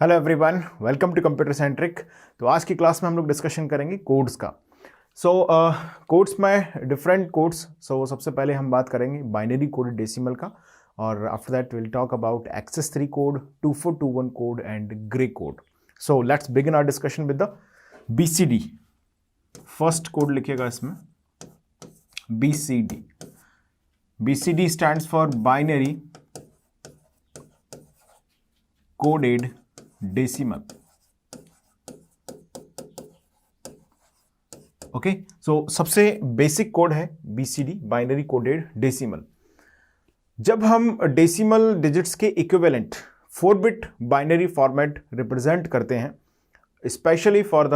Hello everyone, welcome to computer centric. तो आज की क्लास में हम लोग डिस्कशन करेंगे कोड्स का। कोड्स में डिफरेंट कोड्स। सबसे पहले हम बात करेंगे बाइनरी कोडेड डेसिमल का, और after that will talk about excess 3 code, 2421 code and gray code. So let's begin our discussion with the BCD। First code लिखिएगा इसमें BCD। BCD stands for binary coded decimal. Okay, so सबसे basic code है BCD, binary coded decimal. जब हम decimal digits के equivalent 4 bit binary format represent करते हैं, specially for the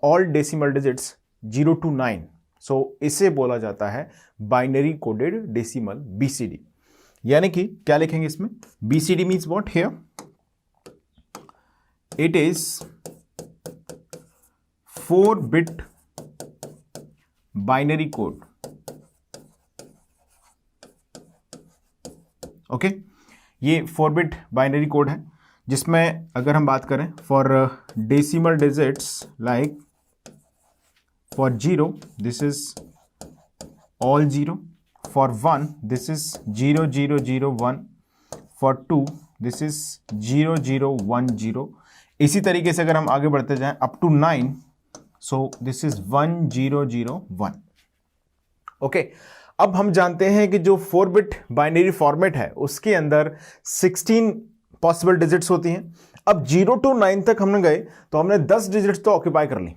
all decimal digits 0 to 9, so इसे बोला जाता है बाइनरी कोडेड डेसिमल BCD। यानी कि क्या लिखेंगे इसमें? BCD means what here? It is 4-bit binary code। Okay, ये 4-bit बाइनरी कोड है जिसमें अगर हम बात करें for decimal digits like for 0 this is all 0, for 1 this is 0 0 0 1, for 2 this is 0 0 1 0। इसी तरीके से अगर हम आगे बढ़ते जाएं up to 9, so this is 1 0 0 1। Okay, अब हम जानते हैं कि जो 4 बिट बाइनरी फॉर्मेट है उसके अंदर 16 पॉसिबल डिजिट्स होती हैं। अब 0 to 9 तक हमने गए तो हमने 10 डिजिट्स तो ऑक्यूपाई कर ली।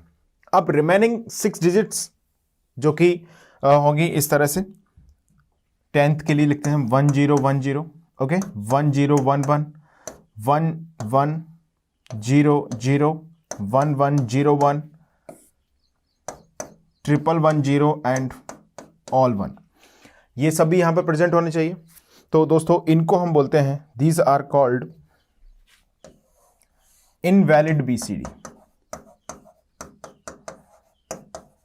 अब रिमेनिंग 6 डिजिट्स जो कि होगी इस तरह से, 10th के लिए लिखते हैं 1 0 1 0। Okay, 1 0 1 1 1 1 0 0 1 1 0 1 1 1 0 and all 1। ये सभी यहां पर प्रेजेंट होने चाहिए। तो दोस्तों इनको हम बोलते हैं, these are called invalid BCD,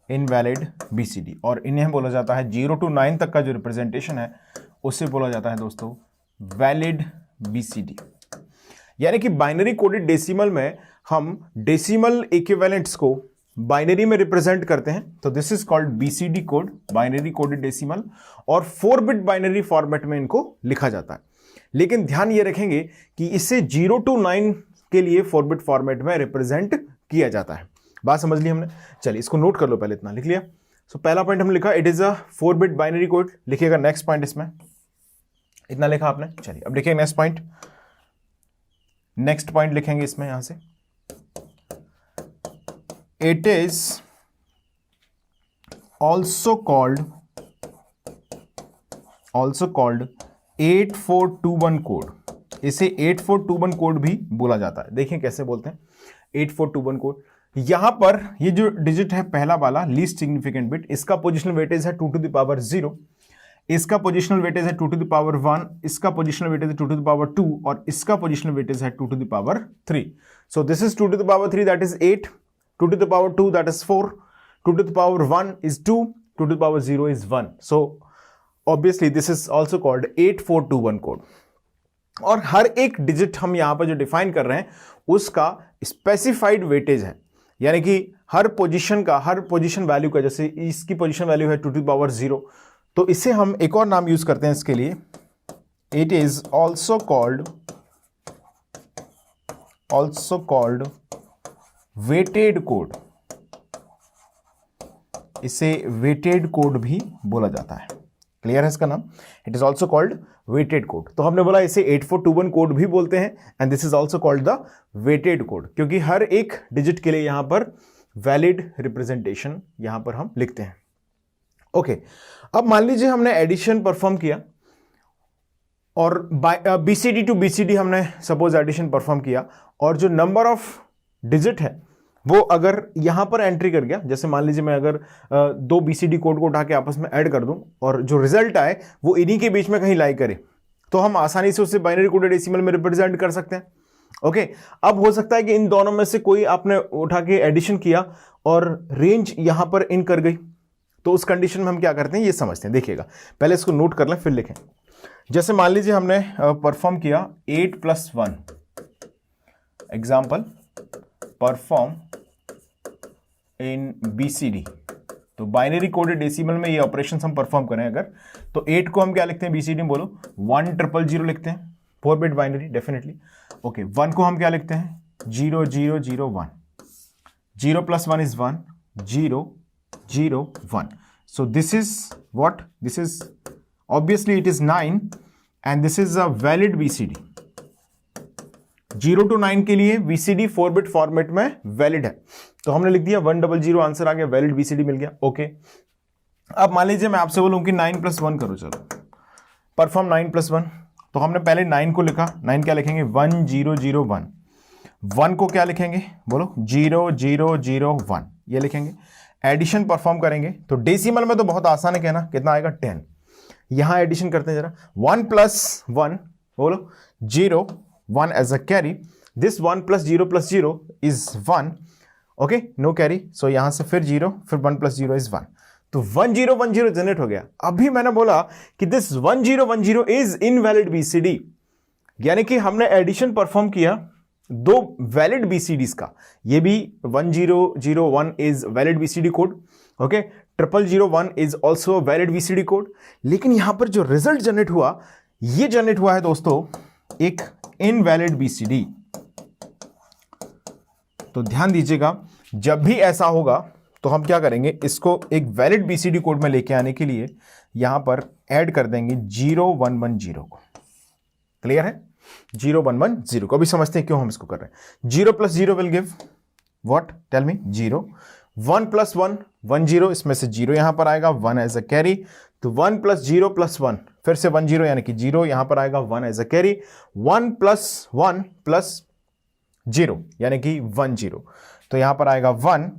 invalid BCD। और इन्हें बोला जाता है 0 to 9 तक का जो रिप्रेजेंटेशन है उसे बोला जाता है दोस्तों वैलिड BCD। यानी कि बाइनरी कोडेड डेसिमल में हम डेसिमल इक्विवेलेंट्स को बाइनरी में रिप्रेजेंट करते हैं, तो this is called BCD code, binary coded decimal. और 4 बिट बाइनरी फॉर्मेट में इनको लिखा जाता है। लेकिन ध्यान ये रखेंगे कि इसे 0 to 9 के लिए 4 बिट फॉर्मेट में रिप्रेजेंट किया जाता है। बात समझ ली हमने? चलिए इसको नोट कर लो, पहले इतना लिख लिया। सो पहला पॉइंट हम लिखा, it is a 4 bit binary code. लिखिएगा नेक्स्ट पॉइंट, इसमें इतना लिखा आपने। चलिए अब लिखिए नेक्स्ट पॉइंट। नेक्स्ट पॉइंट लिखेंगे इसमें यहां से, it is also called 8421 code. इसे 8421 कोड भी बोला जाता है। देखिए कैसे बोलते हैं 8421 कोड। यहां पर ये जो डिजिट है पहला वाला लीस्ट सिग्निफिकेंट बिट, इसका पोजिशनल वेटेज है 2 to the power 0, इसका पोजिशनल वेटेज है 2 to the power 1, इसका पोजिशनल वेटेज है 2 to the power 2, और इसका पोजिशनल वेटेज है 2 to the power 3। So this is 2 to the power 3, that is 8, 2 to the power 2, that is 4, 2 to the power 1 is 2, 2 to the power 0 is 1. So obviously this is also called 8421 code. और हर एक digit हम यहां पर जो define कर रहे हैं उसका स्पेसिफाइड वेटेज है, यानी कि हर पोजीशन का, हर पोजीशन वैल्यू का, जैसे इसकी पोजीशन वैल्यू है 2 to the power 0, तो इसे हम एक और नाम यूज करते हैं इसके लिए, it is also called weighted code. इसे वेटेड कोड भी बोला जाता है। क्लियर है इसका नाम? It is also called weighted code. तो हमने बोला इसे 8421 कोड भी बोलते हैं, and this is also called the weighted code, क्योंकि हर एक डिजिट के लिए यहां पर वैलिड रिप्रेजेंटेशन यहां पर हम लिखते हैं। ओके, अब मान लीजिए हमने एडिशन परफॉर्म किया, और BCD टू BCD हमने सपोज एडिशन परफॉर्म किया, और जो नंबर ऑफ डिजिट है वो अगर यहां पर एंट्री कर गया, जैसे मान लीजिए मैं अगर 2 BCD कोड को उठा के आपस में ऐड कर दूं और जो रिजल्ट आए वो इन्हीं के बीच में कहीं लाई करे, तो हम आसानी से उसे बाइनरी कोडेड डेसिमल में रिप्रेजेंट कर सकते हैं। ओके, अब हो सकता है कि इन दोनों में से कोई आपने उठा के एडिशन किया और रेंज यहां पर इन कर गई, तो उस कंडीशन में हम क्या करते हैं ये समझते हैं। देखिएगा, पहले इसको नोट कर लें फिर लिखें। जैसे मान लीजिए हमने परफॉर्म किया 8 + 1 एग्जाम्पल परफॉर्म इन BCD, तो बाइनरी कोडेड डेसिमल में ये ऑपरेशन हम परफॉर्म करें अगर, तो 8 को हम क्या लिखते हैं BCD में, बोलो 1000 लिखते हैं, 4 बिट बाइनरी डेफिनेटली। ओके, 1 को हम क्या लिखते हैं 0 0 0 1, 0 + 1 is 1, 0 0 1, so this is what, this is obviously it is 9 and this is a valid BCD। 0 to 9 के लिए BCD 4 बिट फॉर्मेट में वैलिड है, तो हमने लिख दिया 100, आंसर आ गया, वैलिड BCD मिल गया। ओके, अब मान लीजिए मैं आपसे बोलूं कि 9 + 1 करो, चलो परफॉर्म 9 + 1, तो हमने पहले 9 को लिखा, 9 क्या लिखेंगे 1 0 0 1, 1 को क्या लिखेंगे बोलो 0 0 0 1, ये लिखेंगे। एडिशन परफॉर्म करेंगे तो डेसिमल में तो बहुत आसान है कहना, कितना आएगा 10। यहां एडिशन करते हैं जरा, 1 + 1 बोलो 0 1 as a carry, this 1 + 0 + 0 is 1, okay no carry, so यहां से फिर 0 फिर 1 + 0 इज 1, तो 1 0 1 0 जनरेट हो गया। अभी मैंने बोला कि दिस 1 0 1 0 इज इनवैलिड BCD, यानी कि हमने एडिशन परफॉर्म किया दो वैलिड BCDs का, ये भी 1 0 0 1 is valid BCD code, okay 0 0 1 is also valid BCD code, लेकिन यहां पर जो रिजल्ट जनरेट हुआ, ये जनरेट हुआ है दोस्तों एक इनवैलिड BCD। तो ध्यान दीजिएगा, जब भी ऐसा होगा तो हम क्या करेंगे, इसको एक वैलिड BCD कोड में लेके आने के लिए यहां पर ऐड कर देंगे 0 1 1 0 को। क्लियर है, 0 1 1 0 को। अभी समझते हैं क्यों हम इसको कर रहे हैं। 0 + 0 will give what, tell me 0, 1 + 1 1 0, इसमें से 0 यहां पर आएगा 1 एज अ कैरी, तो 1 + 0 + 1 फिर से 1 0 यानी कि 0 यहां पर आएगा 1 एज अ कैरी, 1 + 1 + 0 यानी कि 1 0, तो यहां पर आएगा 1,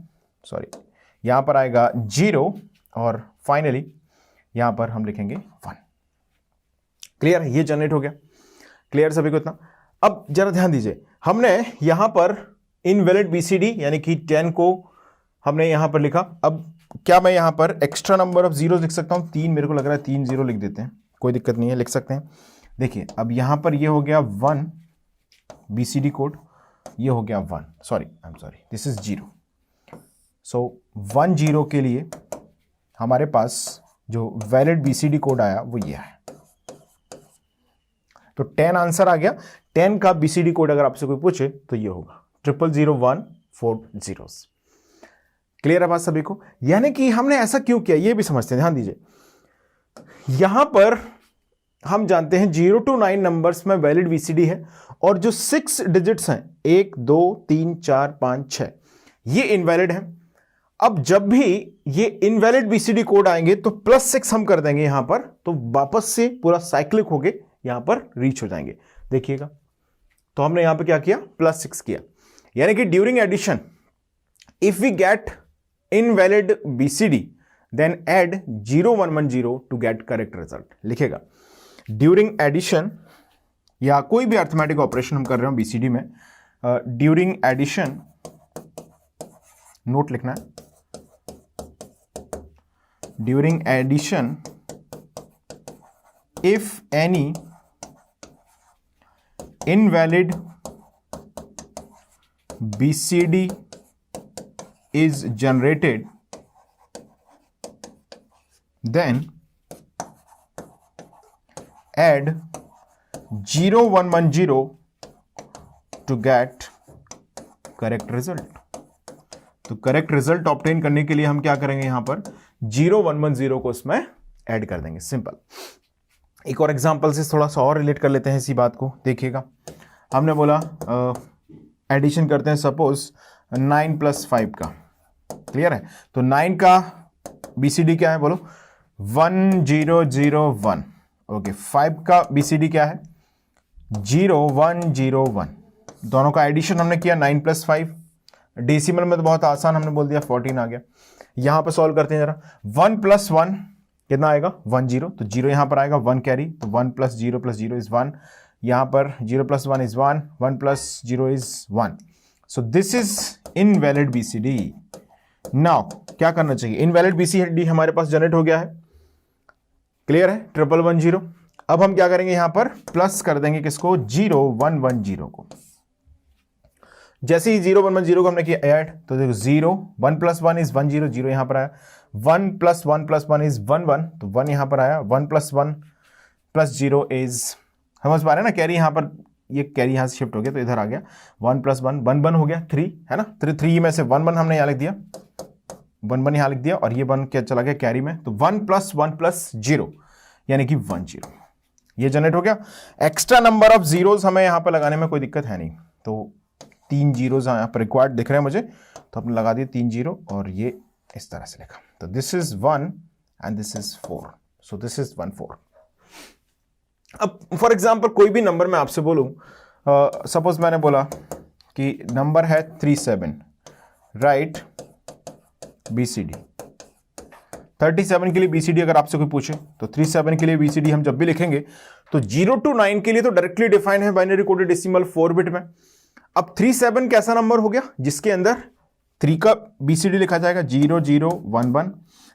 सॉरी यहां पर आएगा 0 और फाइनली यहां पर हम लिखेंगे 1। क्लियर, ये जनरेट हो गया। क्लियर सभी को इतना। अब जरा ध्यान दीजिए, हमने यहां पर इनवैलिड BCD यानी कि 10 को हमने यहां पर लिखा। अब क्या मैं यहां पर एक्स्ट्रा नंबर ऑफ जीरो लिख सकता हूं, 3, मेरे को लग रहा है 3 0 लिख देते हैं, कोई दिक्कत नहीं है, लिख सकते हैं। देखिए अब यहां पर ये हो गया 1 BCD कोड, ये हो गया 1, sorry I am sorry this is 0, सो 1 0 के लिए हमारे पास जो वैलिड BCD कोड आया वो ये है, तो 10 आंसर आ गया। 10 का BCD कोड अगर आपसे कोई पूछे तो ये होगा 0 0 1 4 0। क्लियर है बात सभी को, यानी कि हमने ऐसा क्यों किया ये भी समझते हैं। ध्यान दीजिए, यहां पर हम जानते हैं 0 to 9 नंबर्स में वैलिड BCD है, और जो 6 डिजिट्स हैं 1 2 3 4 5 6 ये इनवैलिड है। अब जब भी ये इनवैलिड BCD कोड आएंगे तो +6 हम कर देंगे यहां पर, तो वापस से पूरा साइक्लिक होके यहां पर रीच हो जाएंगे। देखिएगा, तो हमने यहां पर क्या किया, +6 किया, यानी कि during addition if we get invalid BCD then add 0 1 1 0 to get correct result. लिखेगा ड्यूरिंग एडिशन या कोई भी अर्थमेटिक ऑपरेशन हम कर रहे हो BCD में, ड्यूरिंग एडिशन नोट लिखना है, during addition if any invalid BCD is generated, then add 0 1 1 0 to get correct result। तो करेक्ट रिजल्ट ऑब्टेन करने के लिए हम क्या करेंगे, यहां पर 0 1 1 0 को उसमें ऐड कर देंगे। सिंपल। एक और एग्जांपल से थोड़ा सा और रिलेट कर लेते हैं इसी बात को। देखिएगा, हमने बोला एडिशन करते हैं सपोज 9 + 5 का। क्लियर है, तो 9 का BCD क्या है बोलो, 1 0 0 1। ओके, 5 का BCD क्या है, 0 1 0 1। दोनों का एडिशन हमने किया 9 + 5, डेसिमल में तो बहुत आसान, हमने बोल दिया 14 आ गया। यहां पर सॉल्व करते हैं जरा, 1 + 1 कितना आएगा, 1 0, तो 0 यहां पर आएगा, 1 कैरी, तो 1 + 0 + 0 इज 1, यहां पर 0 + 1 is 1, 1 + 0 is 1। So this is invalid BCD। Now क्या करना चाहिए, इनवैलिड BCD हमारे पास जनरेट हो गया है। क्लियर है, 0 1 1 0। अब हम क्या करेंगे, यहां पर प्लस कर देंगे किसको, 0 1 1 0 को। जैसे ही 0 1 1 0 को हमने किया ऐड, तो देखो 0 1 + 1 इज 1 0, 0 यहां पर आया, 1 + 1 + 1 इज 1 1, तो 1 यहां पर आया, 1 + 1 + 0 इज, समझ पा रहे हैं ना, कैरी यहां पर, ये कैरी यहां से शिफ्ट हो गया तो इधर आ गया, 1 + 1 1 1 हो गया, 3 है ना, 3 में से 1 1 हमने यहां लिख दिया, 1 1 यहां लिख दिया, और ये 1 क्या चला गया कैरी में, तो 1 + 1 + 0 यानी कि 1 0, ये जनरेट हो गया। एक्स्ट्रा नंबर ऑफ जीरोस हमें यहां पर लगाने में कोई दिक्कत है नहीं, तो 3 जीरोस यहां पर रिक्वायर्ड दिख रहे हैं मुझे, तो आपने लगा दिए 3 0, और ये इस तरह से लिखा, तो this is 1 and this is 4, so this is 1 4। अब फॉर एग्जाम्पल कोई भी नंबर मैं आपसे बोलूं, सपोज मैंने बोला कि नंबर है 37, राइट BCD, 37 के लिए BCD अगर आपसे कोई पूछे तो 37 के लिए BCD हम जब भी लिखेंगे तो 0 to 9 के लिए तो डायरेक्टली डिफाइन है बाइनरी कोडेड डेसिमल 4 बिट में। अब 37 कैसा नंबर हो गया जिसके अंदर 3 का BCD लिखा जाएगा 0 0 1 1,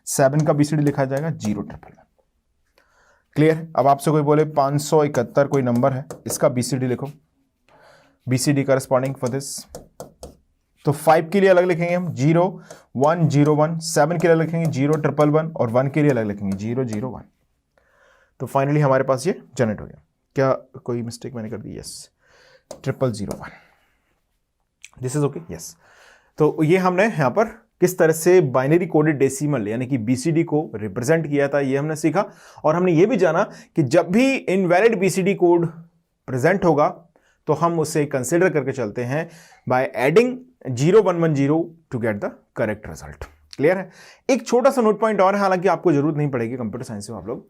7 का BCD लिखा जाएगा 0 1 1। क्लियर? अब आपसे कोई बोले 571 कोई नंबर है, इसका BCD लिखो, BCD करस्पॉन्डिंग फॉर दिस, तो 5 के लिए अलग लिखेंगे हम 0 1 0 1, 7 के लिए लिखेंगे 0 1 1 और 1 के लिए अलग लिखेंगे 0 0 1। तो फाइनली हमारे पास ये जनरेट हो गया। क्या कोई मिस्टेक मैंने कर दी? Yes, 0 0 1, this is okay, yes. तो ये हमने यहां पर किस तरह से बाइनरी कोडेड डेसिमल यानी कि BCD को रिप्रेजेंट किया था, ये हमने सीखा। और हमने ये भी जाना कि जब भी इनवैलिड BCD कोड प्रेजेंट होगा तो हम उसे कंसिडर करके चलते हैं by adding 0 1 1 0 to get the correct result. Clear है? एक छोटा सा नोट पॉइंट और है, हालांकि आपको जरूरत नहीं पड़ेगी कंप्यूटर साइंस में आप लोग,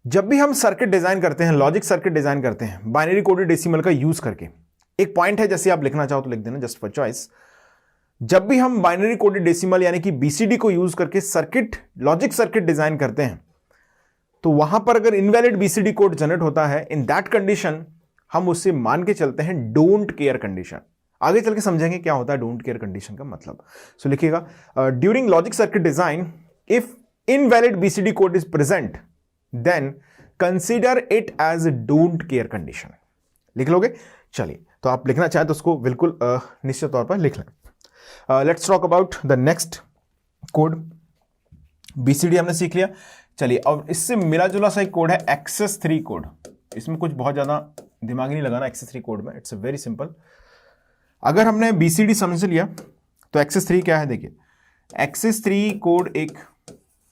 जब भी हम सर्किट डिजाइन करते हैं, लॉजिक सर्किट डिजाइन करते हैं बाइनरी कोडेड डेसिमल का यूज करके, एक पॉइंट है, जैसे आप लिखना चाहो तो लिख देना जस्ट फॉर चॉइस। जब भी हम बाइनरी कोडेड डेसिमल यानी कि BCD को यूज करके सर्किट, लॉजिक सर्किट डिजाइन करते हैं, तो वहां पर अगर इनवैलिड BCD कोड जनरेट होता है, इन दैट कंडीशन हम उससे मान के चलते हैं डोंट केयर कंडीशन। आगे चल के समझेंगे क्या होता है डोंट केयर कंडीशन का मतलब। सो लिखिएगा, during logic circuit design if invalid BCD code is present then consider it as don't care condition. लिख लोगे? चलिए, तो आप लिखना चाहें तो उसको बिल्कुल निश्चित तौर पर लिख लें। Let's talk about the next code. BCD हमने सीख लिया। चलिए, अब इससे मिला जुला सा एक कोड है एक्सेस 3 कोड। इसमें कुछ बहुत ज्यादा दिमाग नहीं लगाना एक्सेस 3 कोड में, इट्स वेरी सिंपल। अगर हमने BCD समझ लिया तो एक्सेस 3 क्या है? देखिए, एक्सेस 3 कोड एक,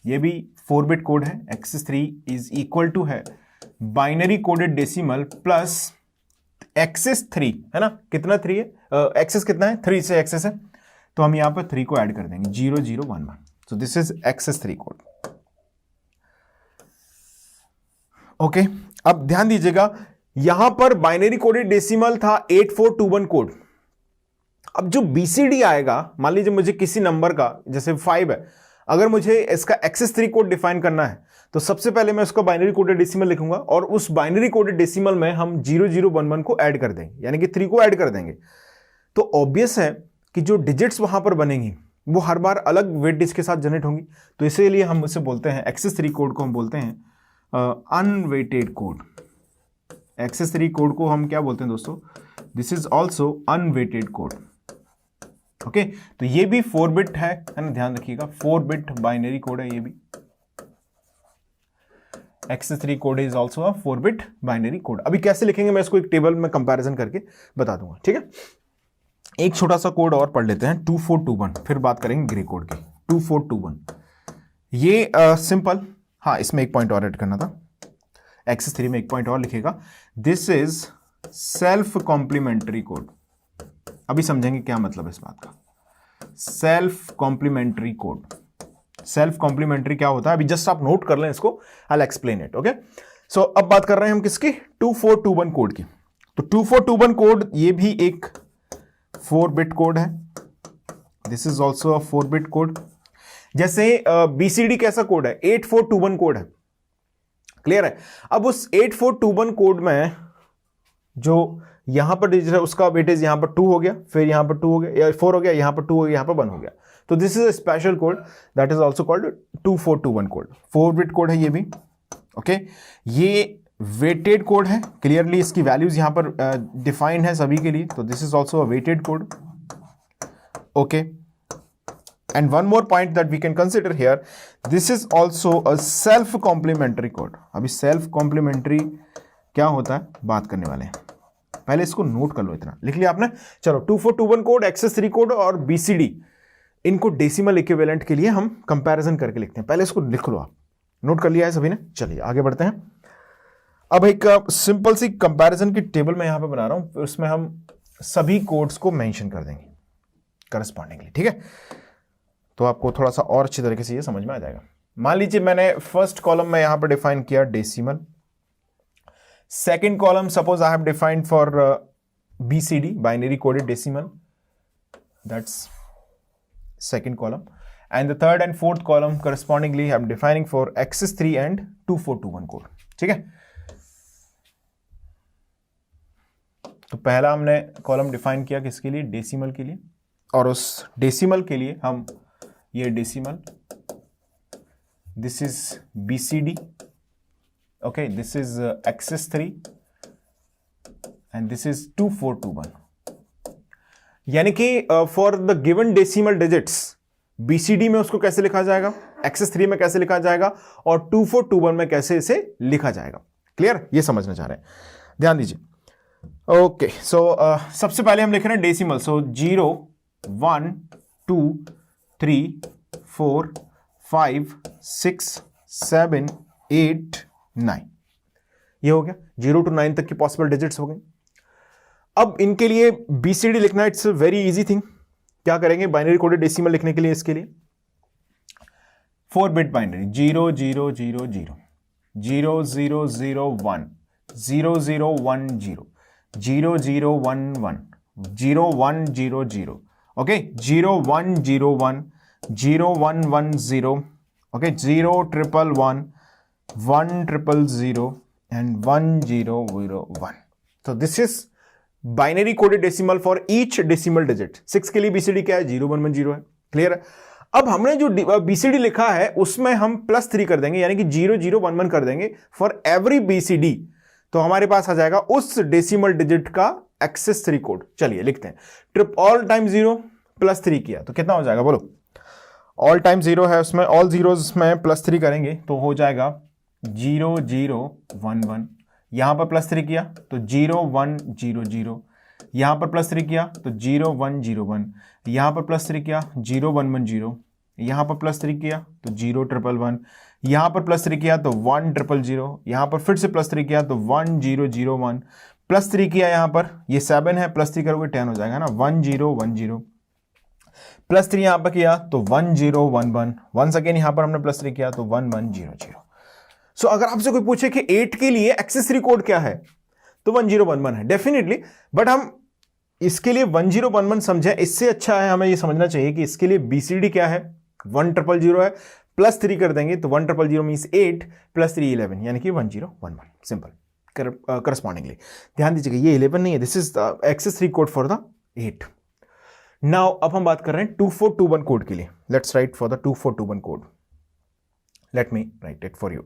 ये भी 4 बिट कोड है। एक्सेस 3 इज इक्वल टू है binary coded decimal plus excess 3, है ना? कितना 3 है? एक्सेस कितना है? 3 से एक्सेस है, तो हम यहां पर 3 को ऐड कर देंगे 0 0 1 1। So this is excess 3 code. Okay, अब ध्यान दीजिएगा, यहां पर बाइनरी कोडेड डेसिमल था 8421 कोड। अब जो BCD आएगा, मान लीजिए मुझे किसी नंबर का, जैसे 5 है, अगर मुझे इसका एक्सेस 3 कोड डिफाइन करना है तो सबसे पहले मैं उसका बाइनरी कोडेड डेसिमल लिखूंगा और उस बाइनरी कोडेड डेसिमल में हम 0 0 1 1 को ऐड कर देंगे, यानी कि 3 को ऐड कर देंगे। तो ऑब्वियस है कि जो डिजिट्स वहां पर बनेंगी वो हर बार अलग वेटेज के साथ जनरेट होंगी। तो इसीलिए हम उसे बोलते हैं, एक्सेस 3 कोड को हम बोलते हैं अनवेटेड कोड। एक्सेस 3 कोड को हम क्या बोलते हैं दोस्तों? This is also unweighted code. Okay, तो ये भी 4 बिट है ना? ध्यान रखिएगा, 4 बिट बाइनरी कोड है ये भी। Excess 3 code is also a 4 bit binary code. अभी कैसे लिखेंगे मैं इसको एक टेबल में कंपैरिजन करके बता दूंगा, ठीक है? एक छोटा सा कोड और पढ़ लेते हैं, 2421, फिर बात करेंगे ग्रे कोड की। 2421 ये सिंपल, हाँ, इसमें एक पॉइंट और ऐड करना था। एक्सेस 3 में एक पॉइंट और लिखेगा, this is self complementary code. अभी समझेंगे क्या मतलब है इस बात का। Self complementary code, self complementary क्या होता है अभी जस्ट आप नोट कर लें इसको, I will explain it. Okay, so अब बात कर रहे हैं हम किसकी? 2421 कोड की। तो 2421 कोड ये भी एक 4 बिट कोड है। This is also a 4 bit code. जैसे BCD कैसा कोड है? 8421 कोड है। क्लियर है? अब उस 8421 कोड में जो यहां पर डिजिट है उसका वेटेज यहां पर 2 हो गया, फिर यहां पर 2 हो गया, या 4 हो गया, यहां पर 2 हो गया, यहां पर 1 हो गया। तो this is a special code that is also called 2421 code. 4 bit code है ये भी। ओके, ये वेटेड कोड है, क्लियरली इसकी वैल्यूज यहां पर डिफाइंड है सभी के लिए, तो this is also a weighted code. Okay, and one more point that we can consider here, this is also a self complementary code. अभी सेल्फ कॉम्प्लीमेंट्री क्या होता है बात करने वाले हैं, पहले इसको नोट कर लो, इतना लिख लिया आपने. चलो 2421 कोड, एक्सेस 3 कोड और बीसीडी, इनको डेसिमल इक्विवेलेंट के लिए हम कंपैरिजन करके लिखते हैं. पहले इसको लिख लो, आप नोट कर लिया है सभी ने. चलिए आगे बढ़ते हैं. अब एक सिंपल सी कंपैरिजन की टेबल मैं यहां पे बना रहा हूं, उसमें हम सभी कोड्स को मेंशन कर देंगे करस्पॉन्डिंगली, ठीक है. तो आपको थोड़ा सा और अच्छी तरीके से ये समझ में आ जाएगा. मान लीजिए मैंने फर्स्ट कॉलम में यहां पर डिफाइन किया decimal, second column suppose I have defined for BCD, binary coded decimal, that's second column, and the third and fourth column correspondingly I'm defining for XS3 and 2421 code. ठीक है, तो पहला हमने column define किया किसके लिए, decimal के लिए, और उस डेसिमल के लिए हम ये decimal, this is BCD, okay, this is XS3 and this is 2421. यानी कि for the given decimal digits BCD में उसको कैसे लिखा जाएगा, XS3 में कैसे लिखा जाएगा, और 2421 में कैसे इसे लिखा जाएगा. क्लियर, ये समझना चाह रहे हैं, ध्यान दीजिए. ओके, सो सबसे पहले हम लिख रहे हैं डेसिमल. सो 0 1 2 3 4 5 6 7 8 9, ये हो गया. 0 to 9 तक की पॉसिबल डिजिट्स हो गई. अब इनके लिए बीसीडी लिखना इट्स वेरी इजी थिंग. क्या करेंगे, बाइनरी कोडेड डेसिमल लिखने के लिए इसके लिए 4 bit binary, 0 0 0 0 0 0 0 1 0 0 1 0 0 0 1 1 0 1 0 0, okay, 0 1 0 1 0 1 1 0, okay, 0 1 1 1 0 0 and 1 0 0 1. So this is binary coded decimal for each decimal digit. 6 के लिए बीसीडी क्या है, 0 1 1 0 है. क्लियर है. अब हमने जो बीसीडी लिखा है उसमें हम +3 कर देंगे, यानी कि 0 0 1 1 कर देंगे फॉर एवरी बीसीडी. तो हमारे पास आ जाएगा उस डेसिमल डिजिट का XS3 कोड. चलिए लिखते हैं. ट्रिप ऑल टाइम 0 +3 किया तो कितना हो जाएगा, बोलो. ऑल टाइम 0 है, उसमें ऑल जीरोस में +3 करेंगे तो हो जाएगा 0 0 1 1. यहां पर +3 किया तो 0 1 0 0, यहां पर +3 किया तो 0 1 0 1, यहां पर +3 किया 0 1 1 0, यहां पर +3 किया तो 0 1 1 1, यहां पर +3 किया तो 1 0 0, यहां पर फिर से +3 किया तो 1 0 0 1, +3 किया यहां पर, ये 7 है, +3 करोगे 10 हो जाएगा ना, 1 0 1 0, +3 यहां पर किया तो 1 0 1 1, वंस अगेन यहां पर हमने +3 किया तो 1 1 0 0. सो अगर आपसे कोई पूछे कि 8 के लिए XS3 कोड क्या है तो 1 0 1 1 है डेफिनेटली, बट हम इसके लिए 1 0 1 1 समझें, इससे अच्छा है हमें ये समझना चाहिए कि इसके लिए बीसीडी क्या है, 1 0 0 है, +3 कर देंगे तो 1 0 0 मीन्स 8 +3 11, यानी कि 1 0 1 1. सिंपल. करस्पॉन्डिंगली ध्यान दीजिएगा ये 11 नहीं है, this is the XS3 code for the 8. Now अब हम बात कर रहे हैं 2421 कोड के लिए. Let's write for the 2421 code. Let me right it for you.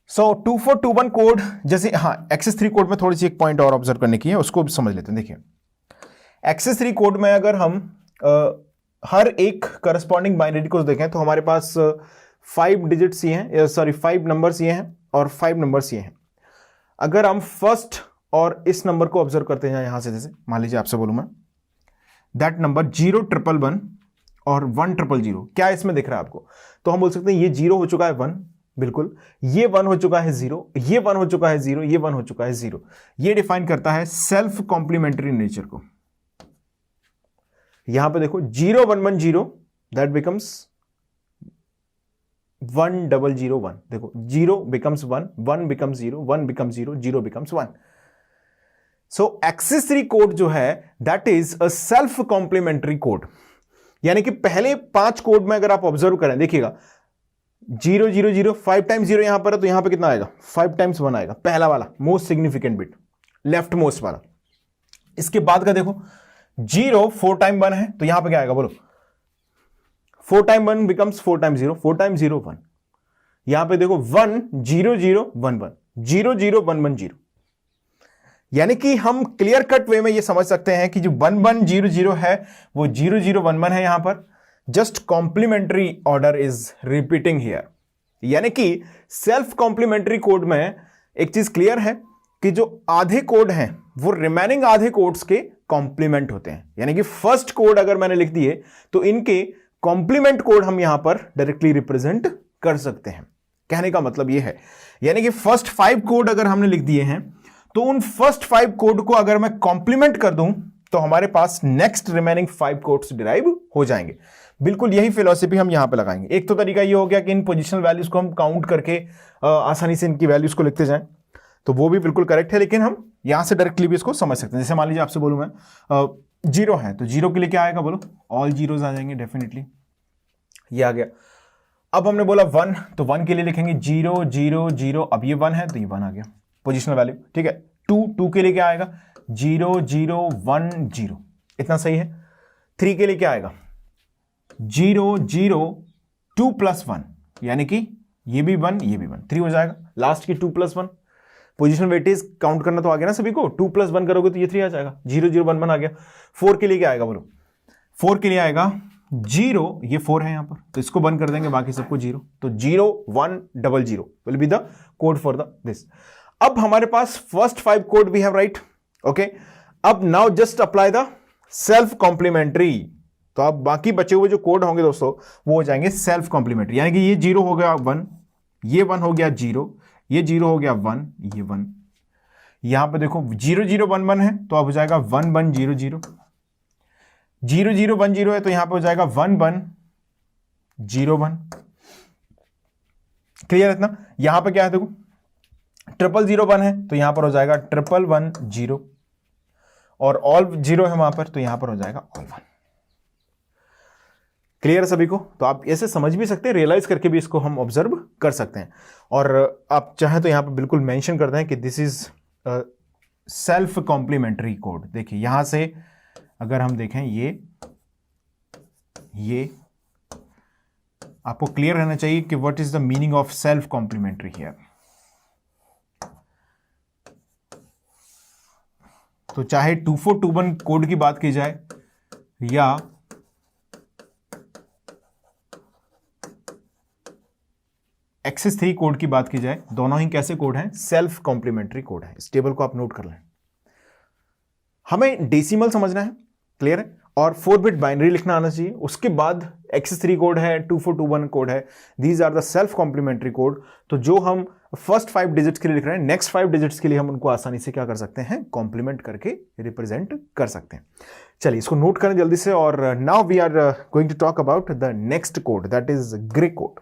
So 2421 code, जैसे हाँ XS3 कोड में थोड़ी सी एक पॉइंट और ऑब्जर्व करने की है, उसको समझ लेते हैं. देखिए XS3 कोड में अगर हम हर एक करस्पॉन्डिंग बाइनरी को देखें तो हमारे पास 5 डिजिट्स ये हैं, सॉरी 5 नंबर्स ये हैं और 5 नंबर्स ये हैं. अगर हम फर्स्ट और इस नंबर को ऑब्जर्व करते हैं यहां से, जैसे मान लीजिए आपसे बोलूं मैं दैट नंबर 0 1 1 और 1 0 0, क्या इसमें दिख रहा है आपको, तो हम बोल सकते हैं ये 0 हो चुका है 1, बिल्कुल, ये 1 हो चुका है 0, ये 1 हो चुका है 0, ये 1 हो चुका है 0. ये डिफाइन करता है सेल्फ कॉम्प्लीमेंट्री नेचर को. यहां पे देखो 0 1 1 0 दैट बिकम्स 1 0 0 1. देखो 0 becomes 1, 1 becomes 0, 1 becomes 0, 0 becomes 1. So XS3 code जो है that is a self complementary code. यानी कि पहले 5 कोड में अगर आप ऑब्जर्व करें, देखिएगा 0 0 0, 5 टाइम्स 0 यहां पर है तो यहां पे कितना आएगा, 5 टाइम्स 1 आएगा, पहला वाला most significant bit, left most वाला. इसके बाद का देखो 0 4 टाइम 1 है तो यहां पे क्या आएगा, बोलो 4 टाइम 1 बिकम्स 4 टाइम 0, 4 टाइम 0 1. यहां पे देखो 1 0 0 1 1, 00110, यानी कि हम क्लियर कट वे में ये समझ सकते हैं कि जो 1100 है वो 0011 है यहां पर, just complementary order is repeating here. यानी कि सेल्फ कॉम्प्लीमेंट्री कोड में एक चीज क्लियर है कि जो आधे कोड हैं वो रिमेनिंग आधे कोड्स के कॉम्प्लीमेंट होते हैं। यानी कि फर्स्ट कोड अगर मैंने लिख दिए तो इनके कॉम्प्लीमेंट कोड हम यहां पर डायरेक्टली रिप्रेजेंट कर सकते हैं। कहने का मतलब यह है, यानी कि फर्स्ट 5 कोड अगर हमने लिख दिए हैं तो उन फर्स्ट 5 कोड को अगर मैं कॉम्प्लीमेंट कर दूं तो हमारे पास नेक्स्ट रिमेनिंग 5 कोड्स डिराइव हो जाएंगे। बिल्कुल यही फिलॉसफी हम यहां पे लगाएंगे। एक तो तरीका ये हो गया कि इन पोजिशनल वैल्यूज को हम काउंट करके आसानी से इनकी वैल्यूज को लिखते जाएं, तो वो भी बिल्कुल करेक्ट है, लेकिन हम यहां से डायरेक्टली भी इसको समझ सकते हैं। जैसे मान लीजिए आपसे बोलूं मैं 0 है तो 0 के लिए क्या आएगा, बोलो ऑल जीरोज आ जाएंगे डेफिनेटली, ये आ गया। अब हमने बोला 1 तो 1 के लिए लिखेंगे 0 0 0, अब ये 1 है तो ये 1 आ गया पोजिशनल वैल्यू, ठीक है। 2 के लिए क्या आएगा 0 0 1 0, इतना सही है। 3 के लिए क्या आएगा 0 0 2 + 1, यानी कि ये भी 1 ये भी 1, 3 हो जाएगा। लास्ट की 2 + 1 पोजिशनल वेटेज काउंट करना तो आ गया ना सभी को, 2 + 1 करोगे तो ये 3 आ जाएगा, 0 0 1 1 आ गया। 4 के लिए क्या आएगा बोलो, 4 के लिए आएगा 0, ये 4 है यहां पर तो इसको बंद कर देंगे, बाकी सबको 0, तो 0 1 0 0 will be the code for the this. अब हमारे पास first 5 code we have right, okay. अब now just apply the self complementary, तो अब बाकी बचे हुए जो कोड होंगे दोस्तों वो हो जाएंगे सेल्फ कॉम्प्लीमेंट्री। यानी कि ये 0 हो गया 1, ये 1 हो गया 0, ये 0 हो गया 1, ये 1, यहां पे देखो 0 0 1 1 है तो अब हो जाएगा 1 1 0 0, 0 0 1 0 है तो यहां पे हो जाएगा 1 1 0 1। क्लियर है इतना? यहां पे क्या है देखो 0 0 1 है तो यहां पर हो जाएगा 1 1 0, और ऑल 0 है वहां पर तो यहां पर हो जाएगा ऑल 1। क्लियर है सभी को? तो आप ऐसे समझ भी सकते हैं, रियलाइज करके भी इसको हम ऑब्जर्व कर सकते हैं। और आप चाहें तो यहां पर बिल्कुल मेंशन कर दें कि this is self complementary code. देखिए यहां से अगर हम देखें ये आपको क्लियर रहना चाहिए कि what is the meaning of self complementary here. तो चाहे 2421 कोड की बात की जाए या एक्सेस 3 कोड की बात की जाए, दोनों ही कैसे कोड हैं, सेल्फ कॉम्प्लीमेंट्री कोड है। इस टेबल को आप नोट कर लें। हमें डेसिमल समझना है, क्लियर है, और 4 बिट बाइनरी लिखना आना चाहिए। उसके बाद एक्सेस 3 कोड है, 2421 कोड है, these are the self complementary code. तो जो हम फर्स्ट 5 डिजिट्स के लिए लिख रहे हैं, नेक्स्ट 5 डिजिट्स के लिए हम उनको आसानी से क्या कर सकते हैं, कॉम्प्लीमेंट करके रिप्रेजेंट कर सकते हैं। चलिए इसको नोट करें जल्दी से। और now we are going to talk about the next code, that is Gray code.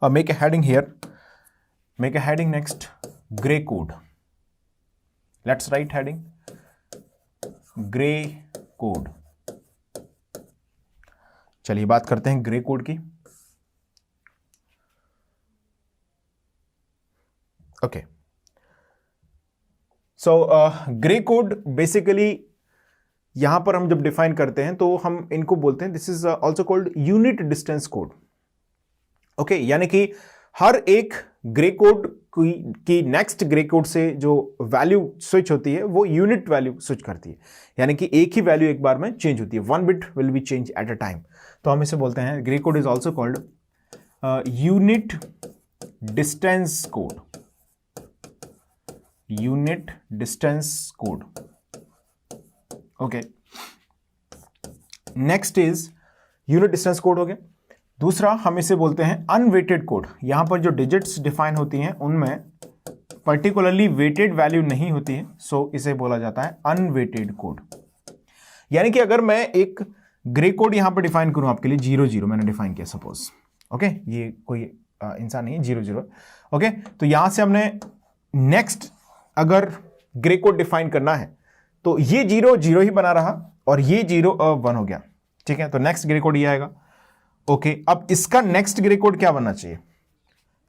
Make a heading here, make a heading next, gray code. Let's write heading gray code. चलिए बात करते हैं ग्रे कोड की। Okay, so grey code basically यहां पर हम जब define करते हैं तो हम इनको बोलते हैं, this is also called unit distance code. Okay, यानी कि हर एक ग्रे कोड की नेक्स्ट ग्रे कोड से जो वैल्यू स्विच होती है वो यूनिट वैल्यू स्विच करती है, यानी कि एक ही वैल्यू एक बार में चेंज होती है, 1 bit will be change at a time. तो हम इसे बोलते हैं, grey code is also called unit distance code, unit distance code. Okay, next is unit distance code हो गया। दूसरा हम इसे बोलते हैं अनवेटेड कोड। यहां पर जो डिजिट्स डिफाइन होती हैं उनमें पर्टिकुलरली वेटेड वैल्यू नहीं होती है, सो इसे बोला जाता है अनवेटेड कोड। यानी कि अगर मैं एक ग्रे कोड यहां पर डिफाइन करूं आपके लिए, 0 0 मैंने डिफाइन किया सपोज, ओके, ये कोई इंसान नहीं है, 0 0, ओके। तो यहां से हमने नेक्स्ट अगर ग्रे कोड डिफाइन करना है तो ये 0 0 ही बना रहा और ये 0 1 हो गया, ठीक है। तो नेक्स्ट ग्रे कोड ये आएगा। ओके, अब इसका नेक्स्ट ग्रे कोड क्या बनना चाहिए,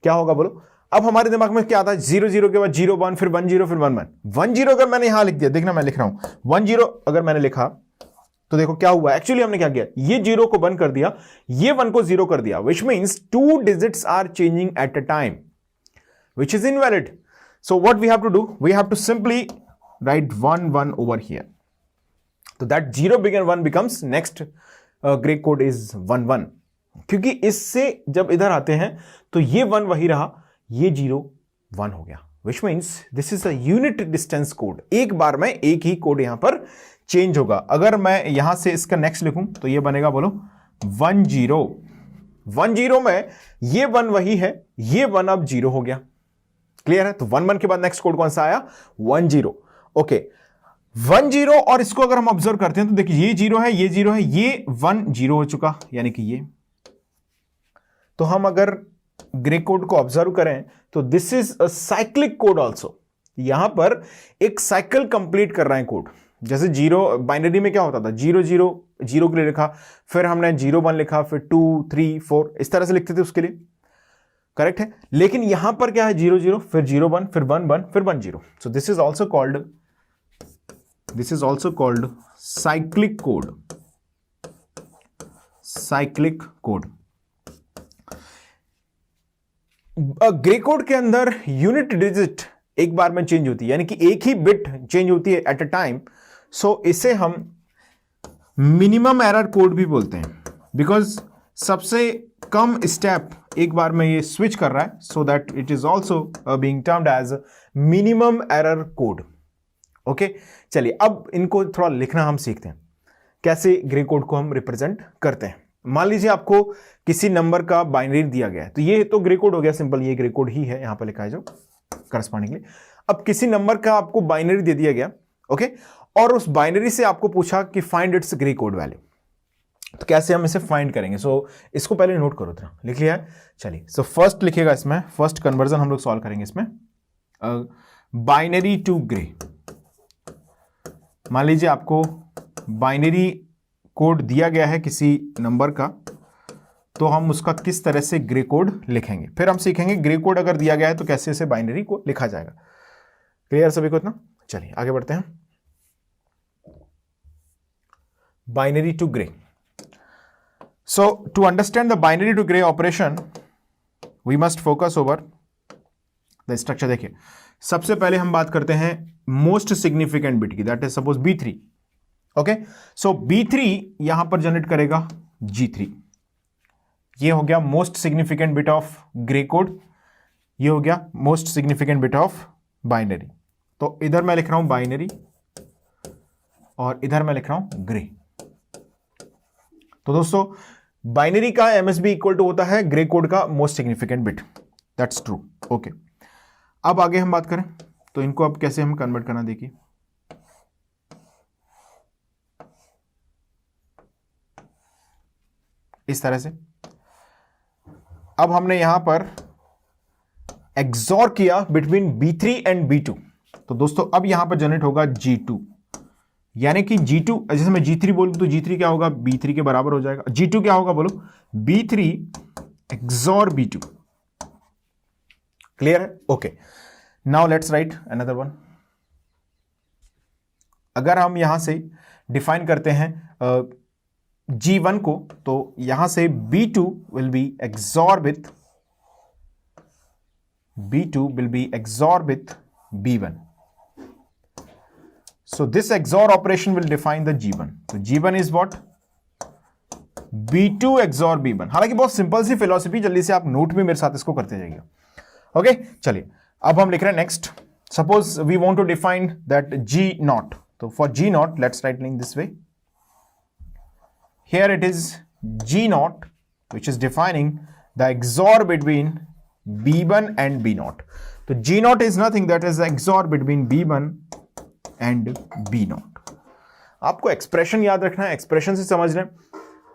क्या होगा बोलो? अब हमारे दिमाग में क्या आता है, 0 0 के बाद 0 1, फिर 1 0, फिर 1 1। 1 0 अगर मैंने यहां लिख दिया, देखना मैं लिख रहा हूं 1 0 अगर मैंने लिखा तो देखो क्या हुआ, एक्चुअली हमने क्या किया, ये 0 को 1 कर दिया, ये 1 को 0 कर दिया, which means 2 digits are changing at a time. which is invalid. So what we have to do, we have to simply write 1 1 over here. So that 0 begin 1 becomes next gray code is 1 1, क्योंकि इससे जब इधर आते हैं तो ये 1 वही रहा, ये 0 1 हो गया, which means this is a unit distance code. एक बार में एक ही कोड यहां पर चेंज होगा. अगर मैं यहां से इसका नेक्स्ट लिखूं तो ये बनेगा, बोलो 1 0 1 0 में ये 1 वही है, ये 1 अब 0 हो गया. क्लियर है? तो 1 1 के बाद नेक्स्ट कोड कौन सा आया? 1 0. ओके, 1 0. और इसको अगर हम ऑब्जर्व करते हैं तो देखिए ये 0 है, ये 0 है, ये 1 0 हो चुका, यानी कि ये. तो हम अगर ग्रे कोड को ऑब्जर्व करें तो this is a cyclic code also. यहां पर एक साइकिल कंप्लीट कर रहे हैं कोड. जैसे 0 बाइनरी में क्या होता था, 0 0 0 के लिए लिखा, फिर हमने 0 1 लिखा, फिर 2 3 4 इस तरह से लिखते थे उसके लिए. करेक्ट है? लेकिन यहां पर क्या है, 0 0 फिर 0 1 फिर 1 1 फिर 1 0. सो this is also called cyclic code. Cyclic code. Grey code के अंदर यूनिट डिजिट एक बार में चेंज होती है, यानी कि एक ही बिट चेंज होती है एट अ टाइम. सो इसे हम मिनिमम एरर कोड भी बोलते हैं, बिकॉज सबसे कम स्टेप एक बार में ये स्विच कर रहा है. So that it is also being termed as minimum error code. Okay, चलिए अब इनको थोड़ा लिखना हम सीखते हैं, कैसे ग्रे कोड को हम रिप्रेजेंट करते हैं. मान लीजिए आपको किसी नंबर का बाइनरी दिया गया है, तो ये तो ग्रे कोड हो गया, सिंपल ये ग्रे कोड ही है, यहां पर लिखा है जो करस्पॉन्डिंगली. अब किसी नंबर का आपको बाइनरी दे दिया गया, ओके, और उस बाइनरी से आपको पूछा कि find its grey code value. तो कैसे हम इसे फाइंड करेंगे? सो इसको पहले नोट करो, इतना लिख लिया है. चलिए, सो फर्स्ट लिखिएगा इसमें, फर्स्ट कन्वर्जन हम लोग सॉल्व करेंगे इसमें. Binary to Gray. मान लीजिए आपको बाइनरी कोड दिया गया है किसी नंबर का, तो हम उसका किस तरह से ग्रे कोड लिखेंगे. फिर हम सीखेंगे ग्रे कोड अगर दिया गया है तो कैसे इसे बाइनरी को लिखा जाएगा. क्लियर सभी को इतना? चलिए आगे बढ़ते हैं. Binary to Gray. So to understand the binary to gray operation, we must focus over the structure. देखिए, सबसे पहले हम बात करते हैं मोस्ट सिग्निफिकेंट बिट की, that is suppose B3. Okay, so B3 यहां पर जनरेट करेगा G3. ये हो गया most significant bit of grey code, ये हो गया most significant bit of binary. तो इधर मैं लिख रहा हूं बाइनरी और इधर मैं लिख रहा हूं ग्रे. तो दोस्तों, बाइनरी का MSB इक्वल टू होता है ग्रे कोड का most significant bit. That's true. Okay, अब आगे हम बात करें तो इनको अब कैसे हम कन्वर्ट करना, देखिए. इस तरह से अब हमने यहां पर एक्सॉर किया बिटवीन B3 एंड B2. तो दोस्तों अब यहां पर जनरेट होगा G2, यानी कि G2, जैसे मैं G3 बोलूं तो G3 क्या होगा, B3 के बराबर हो जाएगा. G2 क्या होगा, बोलो B3 एक्सॉर B2. क्लियर है? Okay, now let's right another one. अगर हम यहां से डिफाइन करते हैं G1 को, तो यहां से B2 will be XOR with B1. So this XOR operation will define the G1. So G1 is what? B2 XOR B1. हालांकि बहुत सिंपल सी फिलॉसफी, जल्दी से आप नोट में मेरे साथ इसको करते जाइए. ओके, चलिए अब हम लिख रहे हैं next. Suppose we want to define that G0. तो for G0 let's write in this way. Here it is G0 which is defining the XOR between B1 and B0. तो G0 is nothing, that is the XOR between B1 and B0. आपको expression याद रखना है, expression से समझ रहे हैं.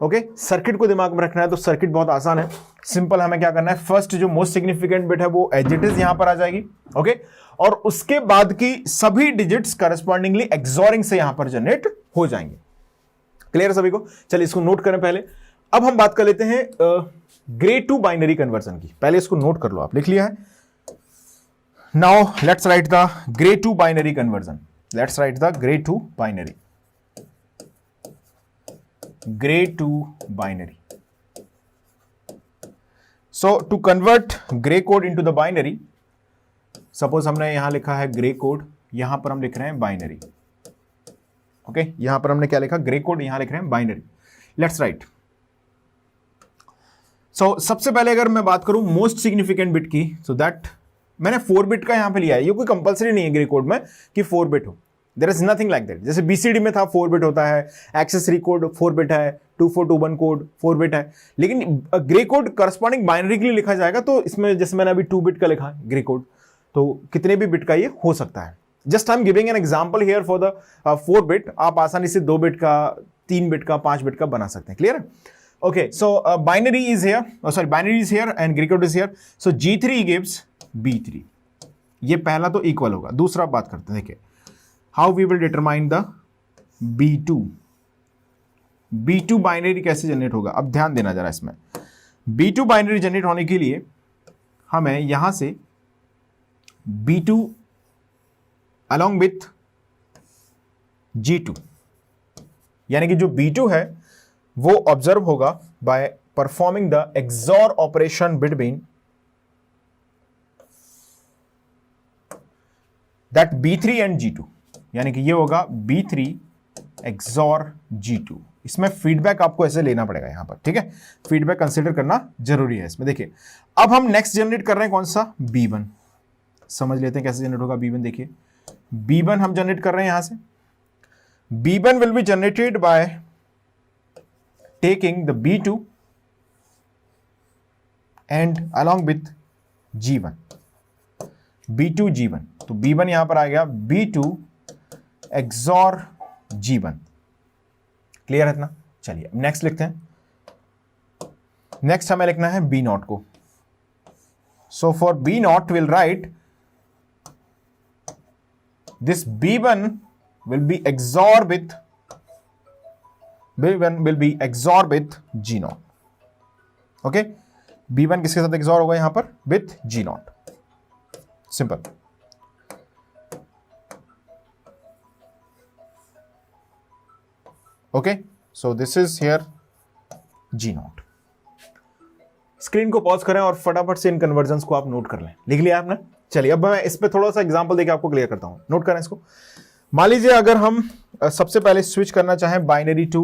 Okay, circuit को दिमाग में रखना है. तो सर्किट बहुत आसान है, सिंपल. हमें क्या करना है, फर्स्ट जो मोस्ट सिग्निफिकेंट बिट है वो एज इट इज यहां पर आ जाएगी. ओके, और उसके बाद की सभी डिजिट्स करस्पॉन्डिंगली एक्सॉरिंग से यहां पर जनरेट हो जाएंगे. क्लियर सभी को? चलिए इसको नोट करें पहले. अब हम बात कर लेते हैं ग्रे टू बाइनरी कन्वर्जन की. पहले इसको नोट कर लो, आप लिख लिया है. Now let's write the Gray to binary conversion. Let's write the gray to binary. Gray to binary. So to convert gray code into the binary, suppose हमने यहां लिखा है ग्रे कोड, यहां पर हम लिख रहे हैं बाइनरी। ओके, यहां पर हमने क्या लिखा, ग्रे कोड, यहां लिख रहे हैं बाइनरी। Let's write. सो सबसे पहले अगर मैं बात करूं मोस्ट सिग्निफिकेंट बिट की, सो दैट मैंने 4 बिट का यहां पे लिया है। ये कोई कंपलसरी नहीं है ग्रे कोड में कि 4 बिट हो, there is nothing like that. जैसे बीसीडी में था 4 बिट होता है, एक्सेसरी कोड 4 बिट है, 2421 कोड 4 बिट है, लेकिन ग्रे कोड करस्पॉन्डिंग बाइनरी के लिए लिखा जाएगा। तो इसमें जैसे मैंने अभी 2 बिट का लिखा है ग्रे कोड, तो कितने भी बिट का ये हो सकता है। Just I am giving an example here for the 4 bit. आप आसानी से 2 बिट का, 3 बिट का, 5 बिट का बना सकते हैं। क्लियर है? Okay, so binary is here, sorry binary is here and gray code is here. So G3 gives B3। ये पहला तो इक्वल होगा। दूसरा बात करते हैं, देखिए how we will determine the B2 binary कैसे जनरेट होगा। अब ध्यान देना जरा इसमें, B2 बाइनरी जनरेट होने के लिए हमें यहां से B2 अलॉन्ग विथ G2, यानी कि जो B2 है वो ऑब्जर्व होगा by performing the XOR operation between that B3 and G2, यानी कि ये होगा B3 एक्सॉर G2। इसमें फीडबैक आपको ऐसे लेना पड़ेगा यहां पर, ठीक है? फीडबैक कंसीडर करना जरूरी है इसमें। देखिए अब हम नेक्स्ट जनरेट कर रहे हैं कौन सा, B1। समझ लेते हैं कैसे जनरेट होगा B1। देखिए B1 हम जनरेट कर रहे हैं यहां से। B1 will be generated by taking the B2 and along with G1, B2 G1। तो B1 यहां पर आ गया B2 एक्सॉर G1। क्लियर है इतना? चलिए नेक्स्ट लिखते हैं। नेक्स्ट हमें लिखना है B0 को। So for B0 will write this B1 will be XOR with G0। Okay, B1 किसके साथ XOR होगा यहां पर, with G0। Simple. Okay, so this is here G0। Screen को पॉज करें और फटाफट से इन कन्वर्जन्स को आप नोट कर लें। लिख लिया आपने? चलिए अब मैं इस पे थोड़ा सा एग्जांपल देके आपको क्लियर करता हूं। नोट करें इसको। मान लीजिए अगर हम सबसे पहले स्विच करना चाहें बाइनरी टू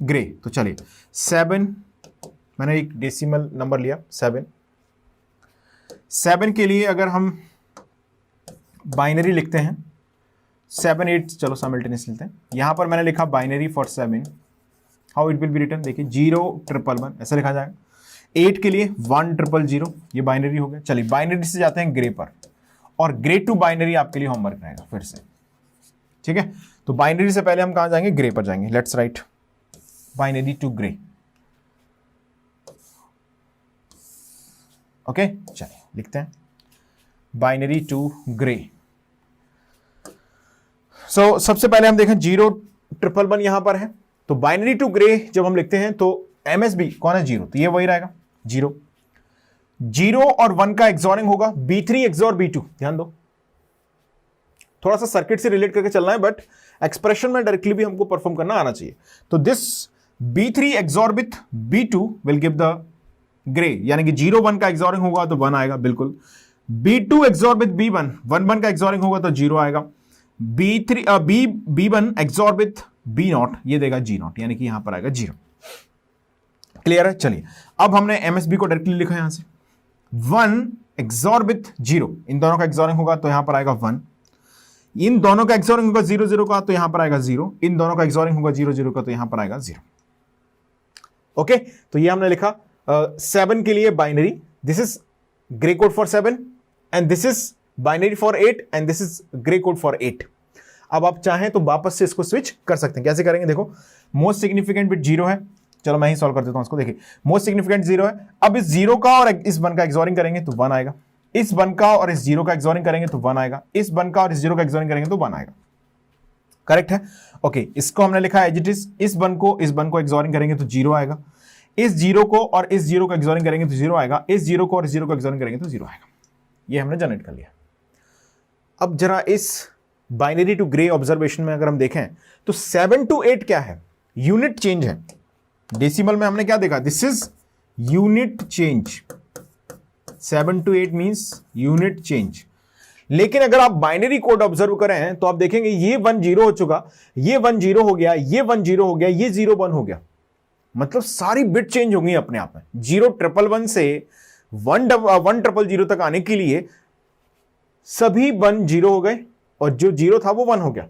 ग्रे, तो चलिए 7, मैंने एक डेसिमल नंबर लिया 7 के लिए अगर हम बाइनरी लिखते हैं 7 8, चलो साइमल्टेनियस लेते हैं। यहां पर मैंने लिखा binary for 7, how it will be written, देखिए 0 1 1 ऐसा लिखा जाएगा। 8 के लिए 1 0 0, ये बाइनरी हो गया। चलिए बाइनरी से जाते हैं ग्रे पर, और ग्रे टू बाइनरी आपके लिए होमवर्क रहेगा फिर से, ठीक है? तो बाइनरी से पहले हम कहां जाएंगे, ग्रे पर जाएंगे। Let's write binary to Gray. Okay, चलिए लिखते हैं बाइनरी टू ग्रे। सो सबसे पहले हम देखें 0 1 1 यहां पर है, तो बाइनरी टू ग्रे जब हम लिखते हैं तो MSB कौन है, 0, तो ये वही रहेगा 0। 0 और 1 का एक्सॉरिंग होगा B3 एक्सॉर B2। ध्यान दो, थोड़ा सा सर्किट से रिलेट करके चलना है, बट एक्सप्रेशन में डायरेक्टली भी हमको परफॉर्म करना आना चाहिए। तो this B3 XOR with B2 will give the grey, यानी कि 0 1 का एक्सॉरिंग होगा तो 1 आएगा बिल्कुल। B2 एक्सॉर विथ B1, 1 1 का एक्सॉरिंग होगा तो 0 आएगा। B1 एक्सॉर विथ B0, ये देगा G0, यानी कि यहां पर आएगा 0। क्लियर है? चलिए अब हमने MSB को डायरेक्टली लिखा यहां से। 1 एक्सॉर विथ 0, इन दोनों का एक्सॉरिंग होगा तो यहां पर आएगा 1। इन दोनों का एक्सॉरिंग होगा 0 0 का तो यहां पर आएगा 0। इन दोनों का एक्सॉरिंग होगा 0 0 का तो यहां पर आएगा 0। ओके, तो ये हमने लिखा 7 के लिए binary, this is Gray code for 7 and this is binary for 8 and this is Gray code for 8। अब आप चाहें तो वापस से इसको स्विच कर सकते हैं। कैसे करेंगे, देखो मोस्ट सिग्निफिकेंट बिट 0 है, चलो मैं ही सॉल्व कर देता हूं इसको। देखिए मोस्ट सिग्निफिकेंट 0 है। अब इस 0 का और इस 1 का एक्सॉरिंग करेंगे तो 1 आएगा। इस 1 का और इस 0 का एक्सॉरिंग करेंगे तो 1 आएगा। इस 1 का और इस 0 का एक्सॉरिंग करेंगे तो 1 आएगा। करेक्ट है? ओके, इसको हमने लिखा है एज इट इज। इस 1 को एक्सॉरिंग करेंगे तो 0 आएगा। इस 0 को और इस 0 को एक्सॉरिंग करेंगे तो 0 आएगा। इस 0 को और इस 0 को एक्सॉरिंग करेंगे तो 0 आएगा। ये हमने जनरेट कर लिया। अब जरा इस बाइनरी टू ग्रे ऑब्जर्वेशन में अगर हम देखें तो 7 to 8 क्या है, यूनिट चेंज है। डेसिमल में हमने क्या देखा, this is unit change. 7 to 8 means unit change. लेकिन अगर आप बाइनरी कोड ऑब्जर्व करें तो आप देखेंगे ये 1 0 हो चुका, ये 1 0 हो गया, ये 1 0 हो गया, ये 0 1 हो गया। मतलब सारी बिट चेंज हो गई अपने आप में। 0 1 1 से 1 1 0 0 तक आने के लिए सभी 1 0 हो गए और जो 0 था वो 1 हो गया।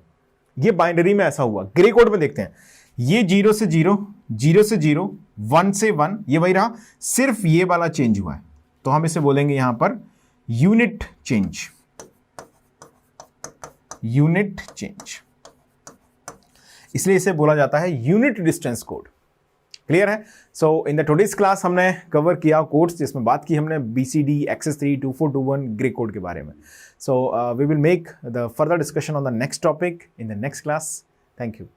ये बाइनरी में ऐसा हुआ। ग्रे कोड में देखते हैं, ये 0 से 0, 0 से 0, 1 से 1, ये वही रहा, सिर्फ ये वाला चेंज हुआ है। तो हम इसे बोलेंगे यहां per unit change, unit change, इसलिए इसे बोला जाता है यूनिट डिस्टेंस कोड। क्लियर है? सो इन द टुडेज क्लास हमने कवर किया कोड्स, जिसमें बात की हमने BCD, XS3, 2421 ग्रे कोड के बारे में। So we will make the further discussion on the next topic in the next class. Thank you.